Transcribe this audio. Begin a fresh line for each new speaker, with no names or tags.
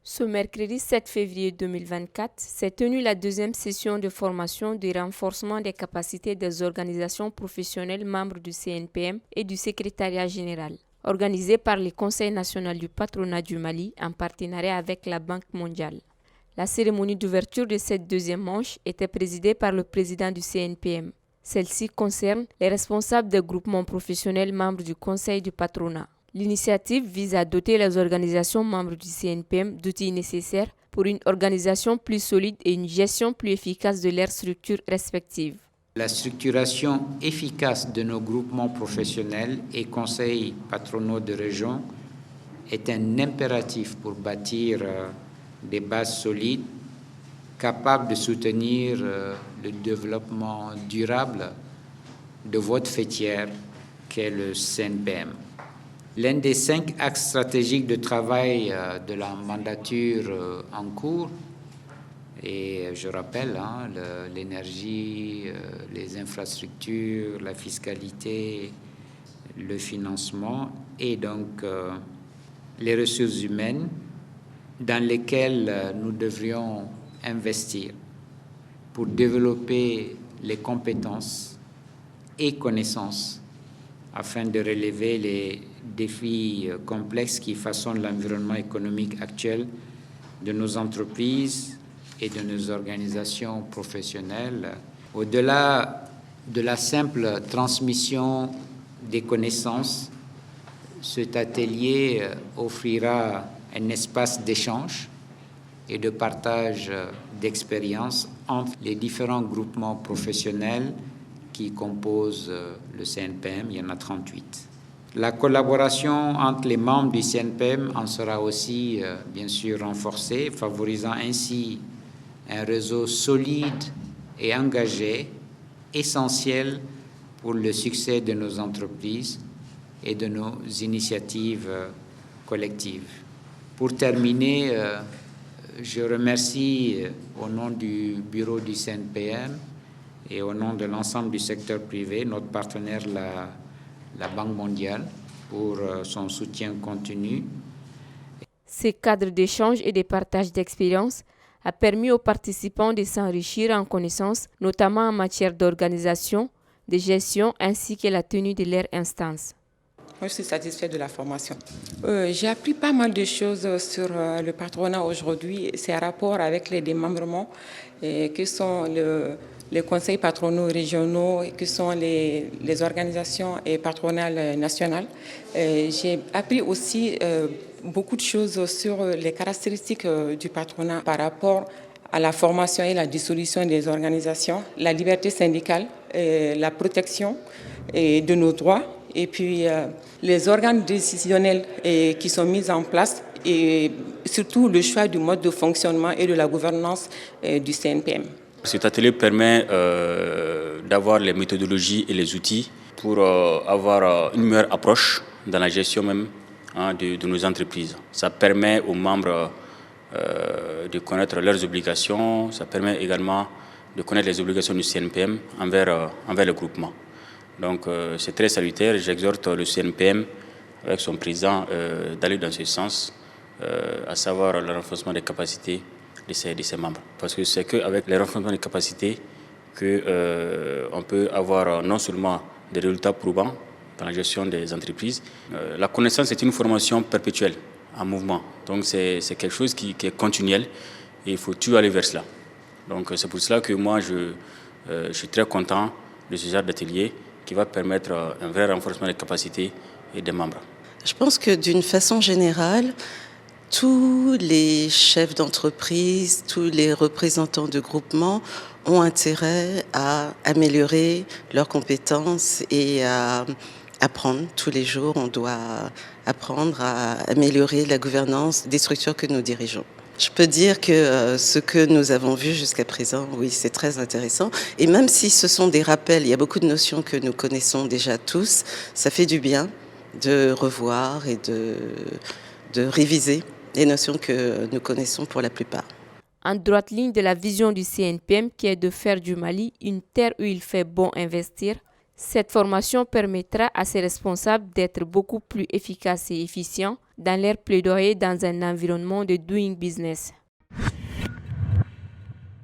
Ce mercredi 7 février 2024 s'est tenue la deuxième session de formation de renforcement des capacités des organisations professionnelles membres du CNPM et du secrétariat général, organisée par le Conseil national du patronat du Mali en partenariat avec la Banque mondiale. La cérémonie d'ouverture de cette deuxième manche était présidée par le président du CNPM. Celle-ci concerne les responsables des groupements professionnels membres du Conseil du patronat. L'initiative vise à doter les organisations membres du CNPM d'outils nécessaires pour une organisation plus solide et une gestion plus efficace de leurs structures respectives.
La structuration efficace de nos groupements professionnels et conseils patronaux de région est un impératif pour bâtir des bases solides capables de soutenir le développement durable de votre fêtière qu'est le CNPM. L'un des 5 axes stratégiques de travail de la mandature en cours, et je rappelle l'énergie, les infrastructures, la fiscalité, le financement et donc les ressources humaines dans lesquelles nous devrions investir pour développer les compétences et connaissances afin de relever les défis complexes qui façonnent l'environnement économique actuel de nos entreprises et de nos organisations professionnelles. Au-delà de la simple transmission des connaissances, cet atelier offrira un espace d'échange et de partage d'expériences entre les différents groupements professionnels qui composent le CNPM, il y en a 38. La collaboration entre les membres du CNPM en sera aussi, bien sûr, renforcée, favorisant ainsi un réseau solide et engagé, essentiel pour le succès de nos entreprises et de nos initiatives collectives. Pour terminer, je remercie au nom du bureau du CNPM et au nom de l'ensemble du secteur privé, notre partenaire, la Banque mondiale, pour son soutien continu.
Ces cadres d'échange et de partage d'expériences a permis aux participants de s'enrichir en connaissances, notamment en matière d'organisation, de gestion ainsi que la tenue de leurs instances.
Moi, je suis satisfaite de la formation. J'ai appris pas mal de choses sur le patronat aujourd'hui. C'est en rapport avec les démembrements que sont les conseils patronaux régionaux, que sont les organisations patronales nationales. J'ai appris aussi beaucoup de choses sur les caractéristiques du patronat par rapport à la formation et la dissolution des organisations, la liberté syndicale, la protection de nos droits, et puis les organes décisionnels qui sont mis en place et surtout le choix du mode de fonctionnement et de la gouvernance du CNPM.
Cet atelier permet d'avoir les méthodologies et les outils pour avoir une meilleure approche dans la gestion même de nos entreprises. Ça permet aux membres de connaître leurs obligations, ça permet également de connaître les obligations du CNPM envers le groupement. Donc c'est très salutaire. J'exhorte le CNPM avec son président d'aller dans ce sens, à savoir le renforcement des capacités de ses membres. Parce que c'est qu'avec le renforcement des capacités qu'on peut avoir non seulement des résultats probants dans la gestion des entreprises. La connaissance est une formation perpétuelle, en mouvement. Donc c'est quelque chose qui est continuel et il faut toujours aller vers cela. Donc c'est pour cela que moi je suis très content de ce genre d'atelier qui va permettre un vrai renforcement des capacités et des membres.
Je pense que d'une façon générale, tous les chefs d'entreprise, tous les représentants de groupements ont intérêt à améliorer leurs compétences et à apprendre tous les jours. On doit apprendre à améliorer la gouvernance des structures que nous dirigeons. Je peux dire que ce que nous avons vu jusqu'à présent, oui, c'est très intéressant. Et même si ce sont des rappels, il y a beaucoup de notions que nous connaissons déjà tous, ça fait du bien de revoir et de réviser les notions que nous connaissons pour la plupart.
En droite ligne de la vision du CNPM qui est de faire du Mali une terre où il fait bon investir, Cette formation permettra à ces responsables d'être beaucoup plus efficaces et efficients dans leur plaidoyer dans un environnement de doing business.